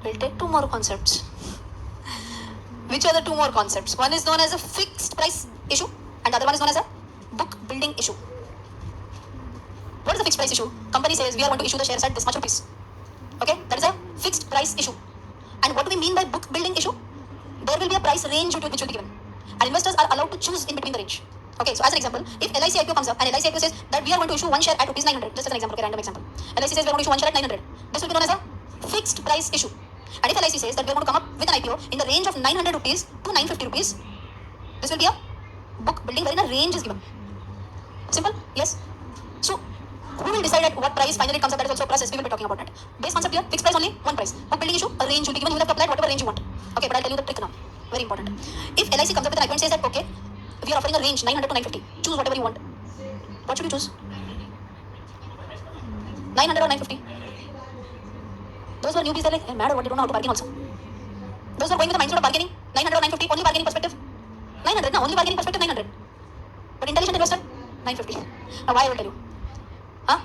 We'll take two more concepts. Which are the two more concepts? One is known as a fixed price issue and the other one is known as a book building issue. What is a fixed price issue? Company says we are going to issue the shares at this much rupees. Okay, that is a fixed price issue. And what do we mean by book building issue? There will be a price range which will be given. And investors are allowed to choose in between the range. Okay, so as an example, if LIC IPO comes up and LIC IPO says that we are going to issue one share at rupees 900, just as an example, okay, random example. LIC says we are going to issue one share at 900. This will be known as a fixed price issue. And if LIC says that we are going to come up with an IPO in the range of 900 rupees to 950 rupees, this will be a book building wherein a range is given. Simple? Yes. So, who will decide at what price finally it comes up? That is also a process. We will be talking about that. Base concept here, fixed price only, one price. Book building issue, a range will be given. You will have to apply whatever range you want. Okay, but I'll tell you the trick now. Very important. If LIC comes up with an IPO and says that, okay, we are offering a range 900 to 950. Choose whatever you want. What should you choose? 900 or 950? Those who are newbies, they're like, hey, mad or what? They don't know how to bargain also. Those who are going with the mindset of bargaining, 900 or 950, only bargaining perspective. 900, no, only bargaining perspective 900. But intelligent investor, 950. Now why I will tell you. Huh?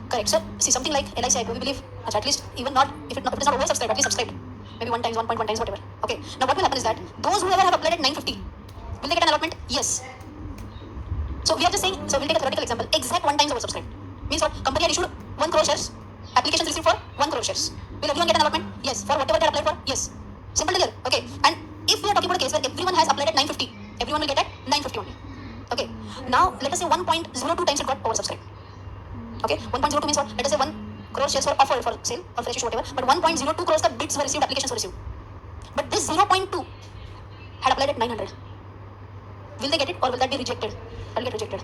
Correct. So, see something like LIC IPO, we believe, at least even not, if it is not oversubscribed, at least subscribed. Maybe 1 times, 1.1 times, whatever. Okay. Now what will happen is that those who ever have applied at 950, will they get an allotment? Yes. So we are just saying, so we'll take a theoretical example. Exact 1 times oversubscribed. Means what? Company had issued 1 crore shares. Applications received for 1 crore shares. Will everyone get an allotment? Yes. For whatever they applied for? Yes. Simple to clear. Okay. And if we are talking about a case where everyone has applied at 950, everyone will get at 950 only. Okay. Now let us say 1.02 times it got oversubscribed. Okay. 1.02 means what? Let us say 1 crore shares were offered for sale or fresh issue, whatever. But 1.02 crores the bids were received, applications were received. But this 0.2 had applied at 900. Will they get it or will that be rejected? That will get rejected.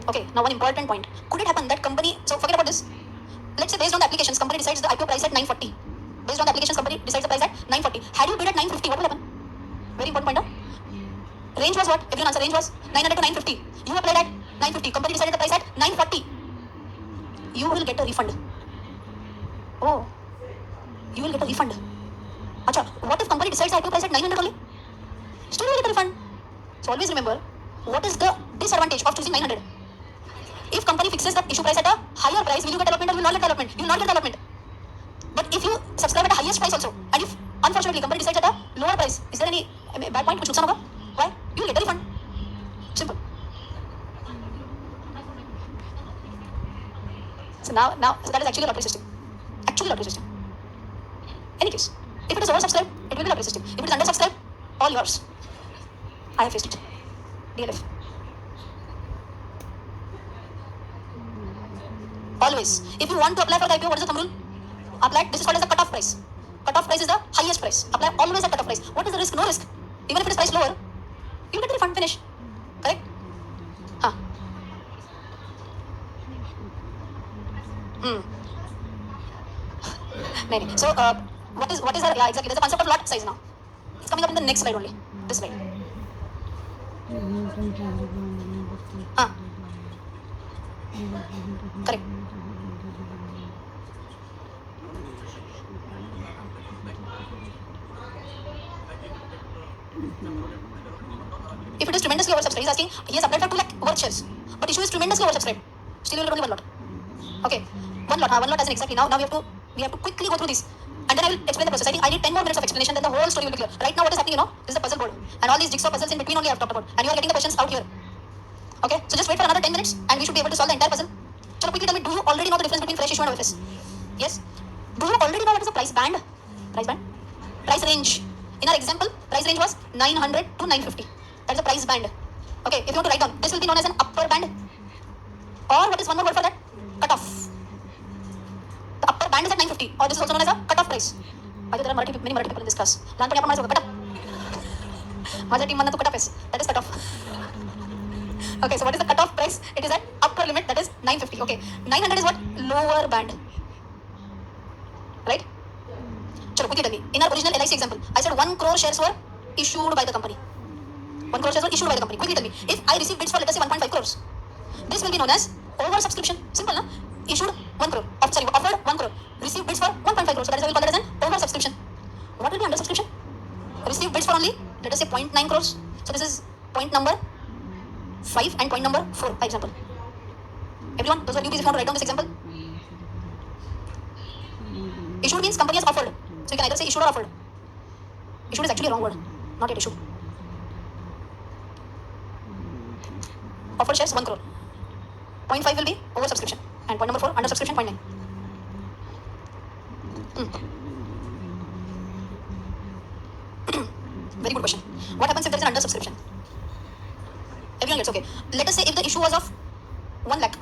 Okay, now one important point. Could it happen that company, so forget about this. Let's say based on the applications, company decides the IPO price at 940. Based on the applications, company decides the price at 940. Had you bid at 950, what will happen? Very important point. Huh? Range was what? Everyone answer. Range was 900 to 950. You applied at 950. Company decided the price at 940. You will get a refund. Oh, you will get a refund. Acha, what if company decides the IPO price at 900 only? Still will get a refund. So always remember, what is the disadvantage of choosing 900? If company fixes the issue price at a higher price, will you get allotment or will you not get allotment? You will not get allotment. But if you subscribe at the highest price also, and if unfortunately company decides at a lower price, is there any bad point? Kuch nuksan hoga? Why? You will get a refund. Simple. So now so that is actually a lottery system. Actually lottery system. Any case, if it is oversubscribed, it will be lottery system. If it is undersubscribed, all yours. I have faced it. DLF. Always. If you want to apply for the IPO, what is the thumb rule? Apply. This is called as the cutoff price. Cutoff price is the highest price. Apply always at cutoff price. What is the risk? No risk. Even if it is priced lower, you will get the refund. Finish. Correct? Huh. Maybe. So, what is our, yeah, exactly. There's a concept of lot size now. It's coming up in the next slide only. This slide. Correct. If it is tremendously oversubscribed, he's asking, he has applied for 2 lakh worth shares, but issue is tremendously oversubscribed. Still, you will get only 1 lot. Okay, 1 lot. 1 lot as in exactly. Now we have to quickly go through this, and then I will explain the process. I think I need 10 more minutes of explanation, then the whole story will be clear. Right now, what is happening? This is the puzzle board, and all these jigsaw puzzles in between only I have talked about, and you are getting the questions out here. Okay, so just wait for another 10 minutes, and we should be able to solve the entire puzzle. So quickly tell me, do you already know the difference between fresh issue and OFS? Yes. Do you already know what is the price band? Price band? Price range. In our example, price range was 900 to 950. That is the price band. Okay, if you want to write down, this will be known as an upper band. Or what is one more word for that? Cutoff. The upper band is at 950, or this is also known as a cutoff price. I there are many Marathi people in this class. लहानपणी आपण म्हणायचो cutoff. माझ्या team मधनं तो cutoff is. That is cutoff. Okay, so what is the cutoff price? It is at upper limit, that is 950. Okay, 900 is what? Lower band. Right? Chalo, quickly tell me. In our original LIC example, I said 1 crore shares were issued by the company. 1 crore shares were issued by the company. Quickly tell me. If I receive bids for, let us say, 1.5 crores, this will be known as oversubscription. Simple, na? Issued 1 crore. Offered 1 crore. Received bids for 1.5 crores. So that is why we call that as an oversubscription. What will be undersubscription? Received bids for only, let us say, 0.9 crores. So this is point number 5 and point number 4, by example. Everyone, those are newbies, if you want to write down this example. Issued means company has offered. we can either say issued or offered. Issued is actually a wrong word, not yet issued. Offered shares 1 crore. 0.5 will be over subscription. And point number 4, under subscription 0.9. Very good question. What happens if there is an under subscription? Everyone gets okay. Let us say if the issue was of 1 lakh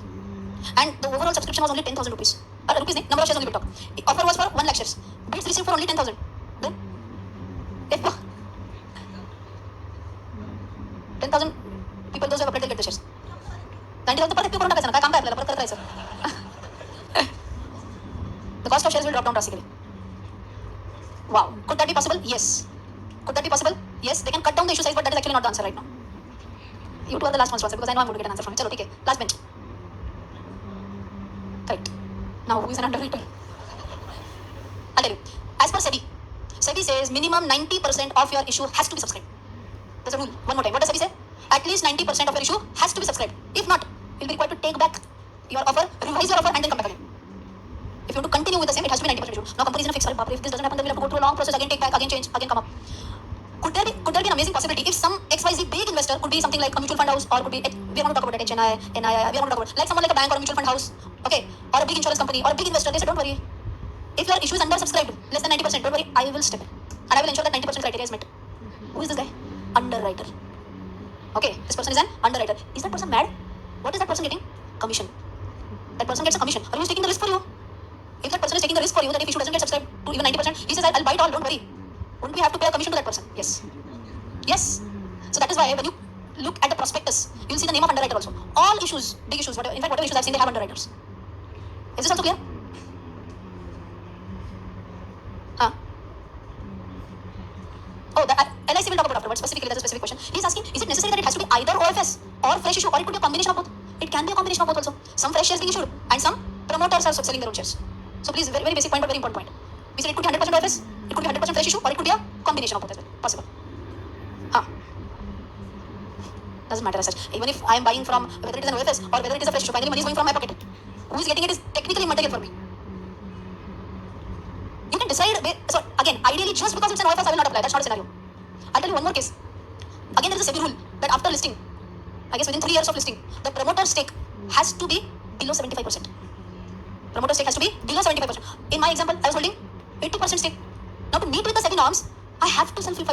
and the overall subscription was only 10,000 rupees. Rupees, number of shares only will talk. Offer was for 1 lakh shares. Bids received for only 10,000. Then, if 10,000 people, those who have applied, they'll get the shares. 90,000 परत करून टाकायचं ना, काय काम काय आपल्याला परत करत राहायचं. The cost of shares will drop down drastically. Wow. Could that be possible? Yes. Could that be possible? Yes. They can cut down the issue size, but that is actually not the answer right now. You two are the last ones to answer because I know I'm going to get an answer from it. Chalo, okay. Last bench. Correct. Now, who is an underwriter? I'll tell you. As per SEBI says minimum 90% of your issue has to be subscribed. That's a rule. One more time. What does SEBI say? At least 90% of your issue has to be subscribed. If not, you'll be required to take back your offer, revise your offer, and then come back again. If you want to continue with the same, it has to be 90% issue. Now, company is in a fix. If this doesn't happen, then we'll have to go through a long process, again take back, again change, again come up. Could there be an amazing possibility if some XYZ big investor could be something like a mutual fund house, or could be, we are going to talk about it, HNI, NII, we are going to talk about like someone like a bank or a mutual fund house, okay, or a big insurance company or a big investor. They said, don't worry. If your issue is undersubscribed, less than 90%, don't worry, I will step in. And I will ensure that 90% criteria is met. Who is this guy? Underwriter. Okay, this person is an underwriter. Is that person mad? What is that person getting? Commission. That person gets a commission. Or who is taking the risk for you? If that person is taking the risk for you, that if issue doesn't get subscribed to even 90%, he says, I'll buy it all, don't worry. Wouldn't we have to pay a commission to that person? Yes. Yes. So that is why when you look at the prospectus, you'll see the name of underwriter also. All issues, big issues, whatever, in fact, whatever issues I've seen, they have underwriters. Is this also clear? Oh, the LIC will talk about afterwards. Specifically, that's a specific question. He's asking, is it necessary that it has to be either OFS or fresh issue, or it could be a combination of both? It can be a combination of both also. Some fresh shares being issued, and some promoters are selling their own shares. So please, very, very basic point, but very important point. We said it could be 100% OFS, it could be 100% fresh issue, or it could be a combination of both as well. Possible. Doesn't matter as such. Even if I am buying from whether it is an OFS or whether it is a fresh issue, finally money is going from my pocket. Who is getting it is technically immaterial for me. You can decide. So again, ideally, just because it's an OFS, I will not apply. That's not a scenario. I'll tell you one more case. Again, there is a SEBI rule that after listing, I guess within 3 years of listing, the promoter stake has to be below 75%. Promoter stake has to be below 75%. In my example, I was holding 80% stake. Now to meet with the SEBI norms, I have to sell 5%.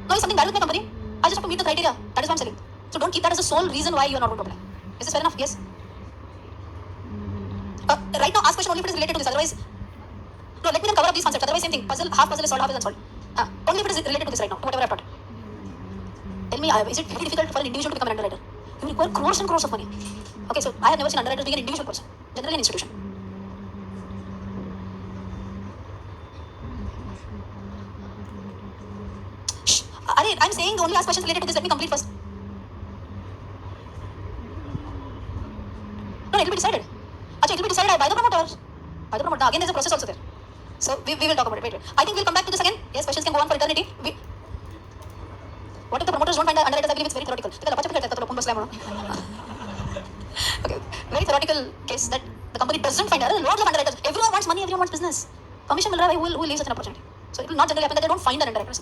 Now, if something bad with my company, I just have to meet the criteria. That is why I'm selling. So don't keep that as the sole reason why you are not going to apply. Is this fair enough? Yes. Right now, ask question only if it is related to this. Otherwise, no. Let me then cover up these concepts. Otherwise, same thing. Half puzzle is solved, half is unsolved. Only if it is related to this right now, to whatever I've taught. Tell me, is it very difficult for an individual to become an underwriter? You require crores and crores of money. Okay, so I have never seen underwriters being an individual person. Generally, an institution. Shh. I'm saying only ask questions related to this. Let me complete first. No, it will be decided. Achha, it will be decided by the promoter. By the promoter. Now, again, there's a process also there. So we will talk about it. Wait. I think we'll come back to this again. Yes, questions can go on for eternity. What if the promoters don't find the underwriters? I believe it's very theoretical. Okay, very theoretical case that the company doesn't find loads of underwriters. Everyone wants money, everyone wants business. Commission will drive who will leave such an opportunity. So it will not generally happen that they don't find an underwriter.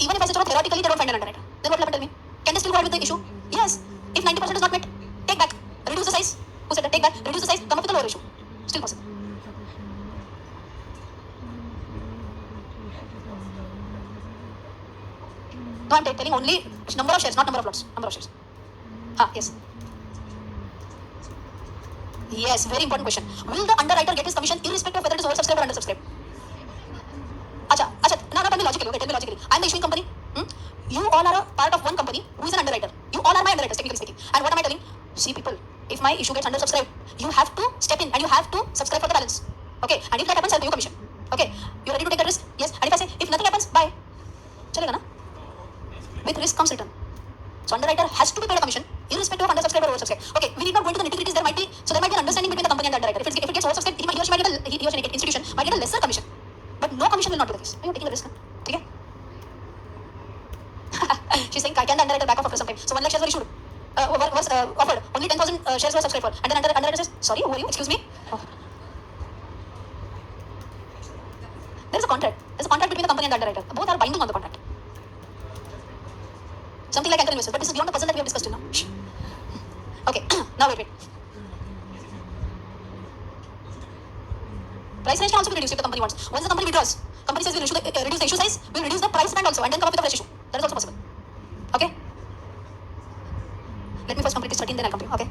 Even if I say theoretically they don't find an underwriter, then what will happen? Tell me. Can they still go ahead with the issue? Yes. If 90% is not met, take back, reduce the size. Who said that? Take back, reduce the size, come up with a lower issue. Still possible. No, I'm telling only number of shares, not number of lots. Number of shares. Yes. Yes, very important question. Will the underwriter get his commission irrespective of whether it is oversubscribed or undersubscribed? Acha. Now tell me logically. Okay, tell me logically. I'm the issuing company. You all are a part of one company who is an underwriter. You all are my underwriters, technically speaking. And what am I telling? See, people, if my issue gets undersubscribed, you have to step in and you have to subscribe for the balance. Okay, and if that happens, I'll pay you commission. Okay, you ready to take that risk? Yes. And if I say, if nothing happens, bye. Chalega na? With risk comes return. So underwriter has to be paid a commission, irrespective of undersubscribed or oversubscribed. Okay, we need not go into the nitty-gritties. There might be an understanding between the company and the underwriter. If it gets oversubscribed, he or she might get institution might get a lesser commission, but no commission will not be the case. Are you taking the risk? Okay. She's saying, can the underwriter back off after some time? So 1 lakh shares were issued, was offered. Only 10,000 shares were subscribed for, and then underwriter says, sorry, who are you? Excuse me. Oh. There is a contract. There is a contract between the company and the underwriter. Both are binding on the contract. Something like anchor investor, but this is beyond the puzzle that we have discussed till now. Okay, now wait. Price range can also be reduced if the company wants. Once the company withdraws, company says we'll reduce the issue size, we'll reduce the price band also, and then come up with a fresh issue. That is also possible. Okay. Let me first complete this 13, then I'll come to you. Okay.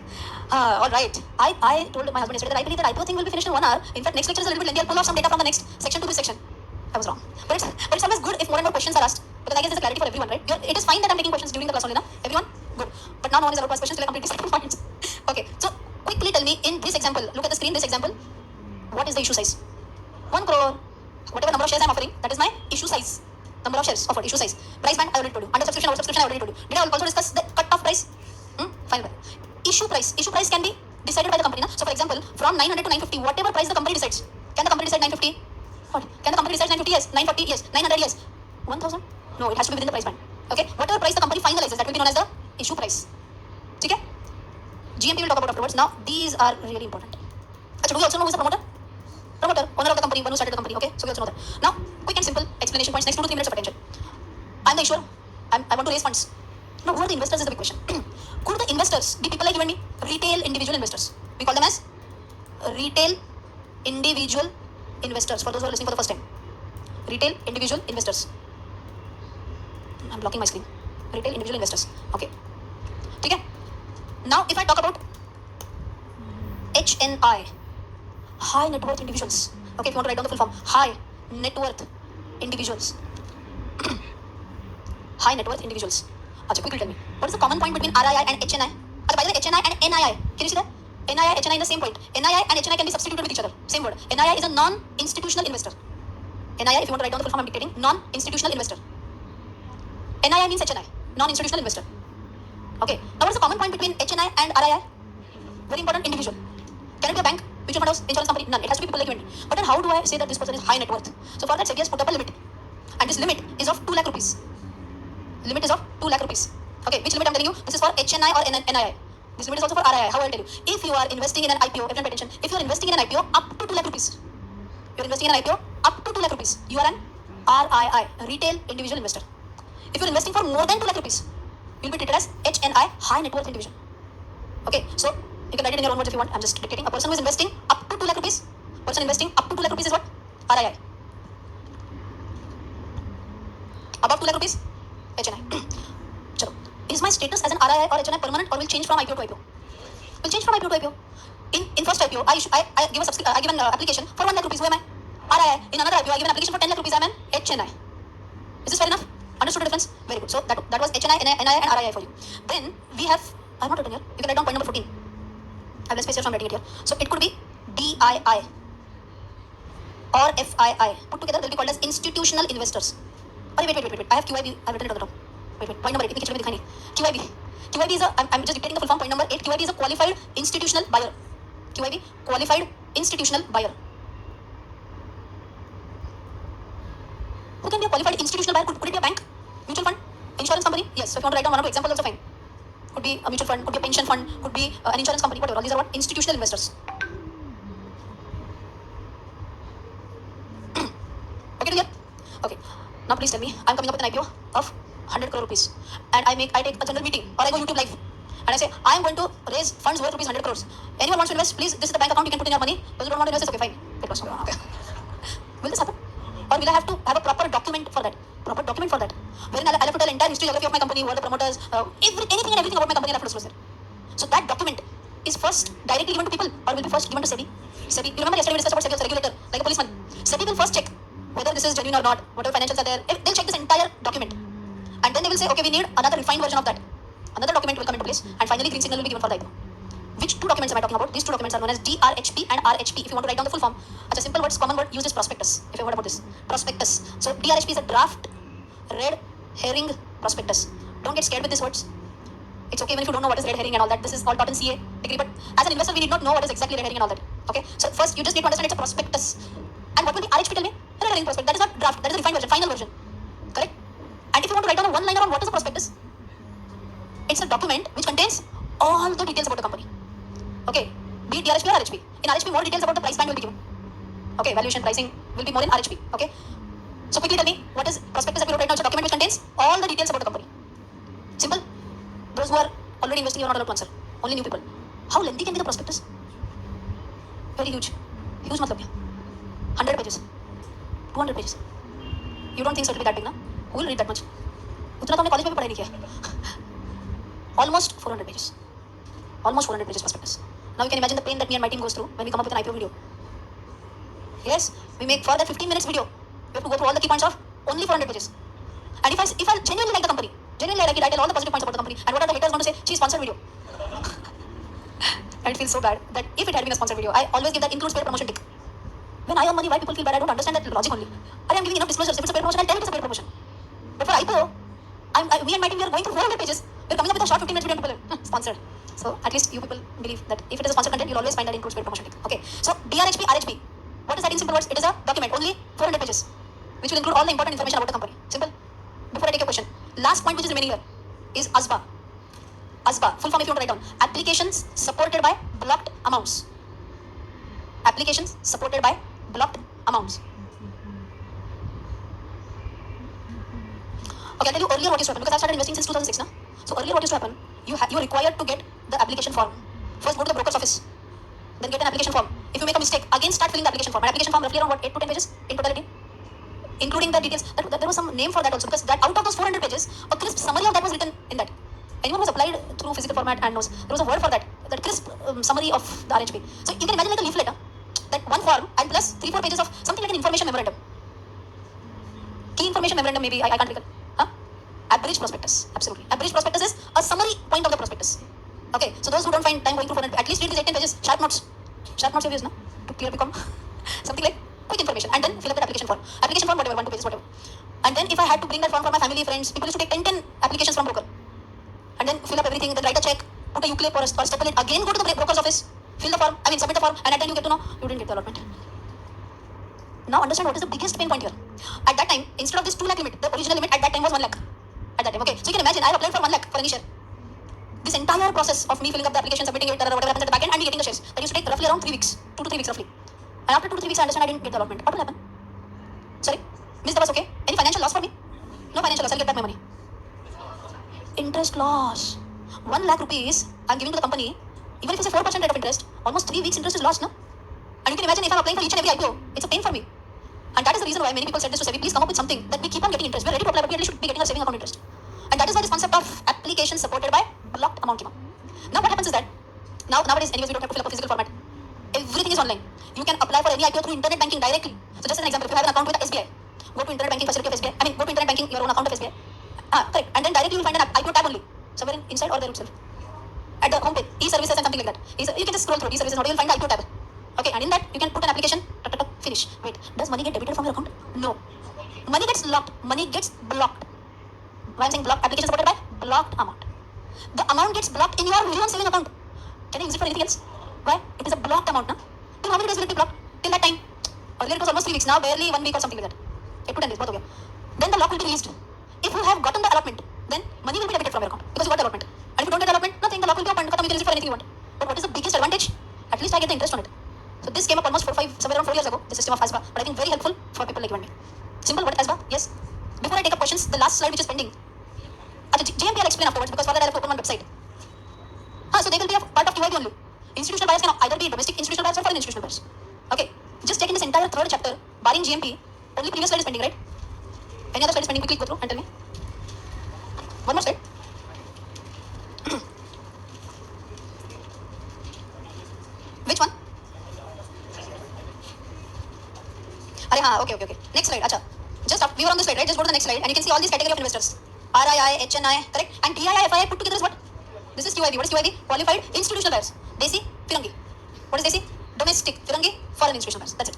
All right. I told my husband yesterday that I believe that ipoh thing will be finished in 1 hour. In fact, next lecture is a little bit lengthy. I'll pull off some data from the next section to this section. I was wrong. But it's always good if more and more questions are asked, because I guess there's a clarity for everyone, right? It is fine that I'm taking questions during the class only, na? Everyone? Good. But now no one is allowed to ask questions till I complete these 7 points. Okay. So quickly tell me, in this example, look at the screen, this example, what is the issue size? 1 crore. Whatever number of shares I'm offering, that is my issue size. Number of shares offered, issue size. Price band, I already told you. Under subscription, over subscription, I already told you. Did I also discuss the cut-off price? Final. Issue price. Issue price can be decided by the company. Na? So for example, from 900 to 950, whatever price the company decides. Can the company decide 950? What? Can the company decide 950? Yes. 940? Yes. 900? Yes. 1000? No, it has to be within the price band. Okay? Whatever price the company finalizes, that will be known as the issue price. Okay? GMP will talk about afterwards. Now, these are really important. Achha, do we also know who is the promoter? Promoter, owner of the company, one who started the company. Okay? So we also know that. Now, quick and simple explanation points. Next 2 to 3 minutes of attention. I'm the issuer. I want to raise funds. Now, who are the investors is the big question. Could the investors be people like you and me? Retail individual investors. We call them as retail individual investors, for those who are listening for the first time. Retail individual investors. I'm blocking my screen. Retail individual investors. Okay. Okay. Now, if I talk about HNI, high net worth individuals. Okay, if you want to write down the full form, high net worth individuals. High net worth individuals. Achha, quickly tell me, what is the common point between RII and HNI? Achha, by the way, HNI and NII, can you see that? NII, HNI in the same point. NII and HNI can be substituted with each other. Same word. NII is a non-institutional investor. NII, if you want to write down the full form, I'm dictating, non-institutional investor. NII means HNI, non-institutional investor. Okay, now what is the common point between HNI and RII? Very important, individual. Can it be a bank, mutual fund house, insurance company? None. It has to be people like you and me. But then how do I say that this person is high net worth? So for that, SEBI has put up a limit. And this limit is of 2 lakh rupees. Limit is of 2 lakh rupees. Okay, which limit I'm telling you? This is for HNI or NII. This limit is also for RII. How I'll tell you? If you are investing in an IPO, everyone pay attention. If you are investing in an IPO up to 2 lakh rupees, you are investing in an IPO up to 2 lakh rupees, you are an RII, retail individual investor. If you are investing for more than 2 lakh rupees, you will be treated as HNI, high net worth individual. Okay, so you can write it in your own words if you want. I'm just dictating. A person who is investing up to 2 lakh rupees, person investing up to 2 lakh rupees is what? RII. Above 2 lakh rupees, HNI. Chalo. Is my status as an RII or HNI permanent, or will change from IPO to IPO? Will change from IPO to IPO. In first IPO, I give an application for 1 lakh rupees. Who am I? RII. In another IPO, I give an application for 10 lakh rupees. I'm an HNI. Is this fair enough? Understood the difference? Very good. So that was HNI, NI, and RII for you. Then we have, I'm not written here. You can write down point number 14. I have less space here, so I'm writing it here. So it could be DII or FII. Put together, they'll be called as institutional investors. Oh, wait. I have QIB. I've written it on the top. Wait. Point number 8. QIB. QIB is I'm just dictating the full form. Point number 8. QIB is a qualified institutional buyer. QIB, qualified institutional buyer. Who can be a qualified institutional buyer? Could it be a bank, mutual fund, insurance company? Yes. So if you want to write down 1 or 2 examples, also fine. Could be a mutual fund, could be a pension fund, could be an insurance company, whatever. All these are what? Institutional investors. Okay to hear? Okay. Now please tell me, I'm coming up with an IPO of 100 crore rupees, and I take a general meeting, or I go YouTube live, and I say I am going to raise funds worth rupees 100 crores. Anyone wants to invest? Please, this is the bank account. You can put in your money. Those who don't want to invest, okay, fine. Okay. Will this happen? Or will I have to have a proper document for that? Wherein I'll have to tell entire history, geography of my company, who are the promoters, anything and everything about my company I'll have to disclose there. So that document is first directly given to people, or will be first given to SEBI? You remember yesterday we discussed about SEBI as a regulator, like a policeman. SEBI will first check whether this is genuine or not, whatever financials are there. They'll check this entire document. And then they will say, okay, we need another refined version of that. Another document will come into place, and finally green signal will be given for the IPO. Which 2 documents am I talking about? These 2 documents are known as DRHP and RHP. If you want to write down the full form, it's a simple word, common word, use this prospectus. If you heard about this, prospectus. So DRHP is a draft red herring prospectus. Don't get scared with these words. It's okay even if you don't know what is red herring and all that. This is all taught in CA degree, but as an investor, we need not know what is exactly red herring and all that. Okay, so first you just need to understand it's a prospectus. And what will the RHP tell me? Red herring prospectus. That is not draft. That is the refined version, final version. Correct? And if you want to write down a 1 liner on what is a prospectus, it's a document which contains all the details about the company. Okay, be it DRHP or RHP. In RHP, more details about the price band will be given. Okay, valuation, pricing will be more in RHP. Okay, So quickly tell me, what is prospectus that we wrote right now? It's a document which contains all the details about the company. Simple. Those who are already investing, you are not allowed to answer. Only new people. How lengthy can be the prospectus? Very huge. Huge matlab kya? 100 pages. 200 pages. You don't think so it will be that big, na? Who will read that much? उतना तो हमने college में भी पढ़ाई नहीं किया. Almost 400 pages. Almost 400 pages prospectus. Now you can imagine the pain that me and my team goes through when we come up with an IPO video. Yes, we make for that 15 minutes video. We have to go through all the key points of only 400 pages. And if I genuinely like the company, genuinely like it, I tell all the positive points about the company. And what are the haters going to say? She sponsored video. And it feels so bad that if it had been a sponsored video, I always give that includes paid promotion tick. When I earn money, why people feel bad? I don't understand that logic only. I'm giving enough disclosures. If it's a paid promotion, I'll tell it it's a paid promotion. But for IPO, me and my team, we are going through 400 pages. We're coming up with a short 15 minutes video and people sponsored. So at least you people believe that if it is a sponsored content, you'll always find that includes paid promotion tick. Okay. So DRHP, RHP. What is that in simple words? It is a document, only 400 pages, which will include all the important information about the company. Simple. Before I take a question, last point which is remaining here is ASBA. ASBA, full form if you want to write down. Applications supported by blocked amounts. Applications supported by blocked amounts. Okay, I'll tell you earlier what used to happen because I started investing since 2006 now. So earlier what used to happen, you're required to get the application form. First go to the broker's office, then get an application form. If you make a mistake, again start filling the application form. An application form roughly around what, 8 to 10 pages in totality, including the details. There was some name for that also because that out of those 400 pages, a crisp summary of that was written in that. Anyone who's applied through physical format and knows there was a word for that crisp summary of the RHP. So you can imagine like a leaflet, that one form and plus 3-4 pages of something like an information memorandum. Key information memorandum maybe, I can't recall. Average prospectus, absolutely. Average prospectus is a summary point of the prospectus. Okay, so those who don't find time going through 400, at least read these 18 pages, sharp notes. Sharp notes you use, na? To clear become something like quick information and then fill up the application form. Application form, whatever, 1-2 pages, whatever. And then if I had to bring that form for my family, friends, people used to take 10 applications from broker. And then fill up everything, then write a check, put a UCLIP or a staple it, again go to the broker's office, fill the form, submit the form, and at the end you get to know you didn't get the allotment. Now understand what is the biggest pain point here. At that time, instead of this 2 lakh limit, the original limit at that time was 1 lakh. At that time, okay. So you can imagine, I applied for 1 lakh for any share. This entire process of me filling up the application, submitting it, whatever happens at the back end, and me getting the shares, that used to take roughly around 3 weeks, 2 to 3 weeks roughly. And after 2 to 3 weeks, I understand I didn't get the allotment. What will happen? Sorry, missed the bus, okay. Any financial loss for me? No financial loss. I'll get back my money. Interest loss. 1 lakh rupees I'm giving to the company. Even if it's a 4% rate of interest, almost 3 weeks interest is lost, no? And you can imagine if I'm applying for each and every IPO, it's a pain for me. And that is the reason why many people said this to SEBI, please come up with something that we keep on getting interest. We're ready to apply, but we at least should be getting a saving account interest. And that is why this concept of application supported by blocked amount came up. Now what happens is that, nowadays anyways we don't have to fill up a physical format. Everything is online. You can apply for any IPO through internet banking directly. So just as an example, if you have an account with SBI, go to internet banking facility of SBI. Go to internet banking, your own account of SBI. Correct. And then directly you will find an IPO tab only. Somewhere inside or there itself. At the home page, e-services and something like that. You can just scroll through e-services and you will find the IPO tab. Okay, and in that you can put an application, finish. Wait, does money get debited from your account? No. Money gets locked. Money gets blocked. Why I'm saying blocked? Application supported by blocked amount. The amount gets blocked in your minimum saving account. Can you use it for anything else? Why? It is a blocked amount, na? Till how many days will it be blocked? Till that time. Earlier it was almost 3 weeks. Now barely 1 week or something like that. 8 to 10 days. Both okay. Then the lock will be released. If you have gotten the allotment, then money will be debited from your account because you got the allotment. And if you don't get the allotment, nothing. The lock will be opened. You can use it for anything you want. But what is the biggest advantage? At least I get the interest on it. So this came up almost somewhere around 4 years ago, the system of ASBA, but I think very helpful for people like you and me. Simple, what is ASBA? Yes. Before I take up questions, the last slide which is pending. JMP I'll explain afterwards because for that I'll have to open one website. So they will be a part of QIB only. Institutional buyers can either be domestic institutional buyers or foreign institutional buyers. Okay. Just check in this entire third chapter, barring GMP, only previous slide is pending, right? Any other slide is pending? Quickly go through and tell me. One more slide. Which one? Okay. Next slide. Acha. We were on this slide, right? Just go to the next slide and you can see all these category of investors. RII, HNI, correct? And DII, FII put together is what? This is QIB. What is QIB? Qualified institutional buyers. Desi, Firangi. What is Desi? Domestic, Firangi, foreign institutional buyers. That's it.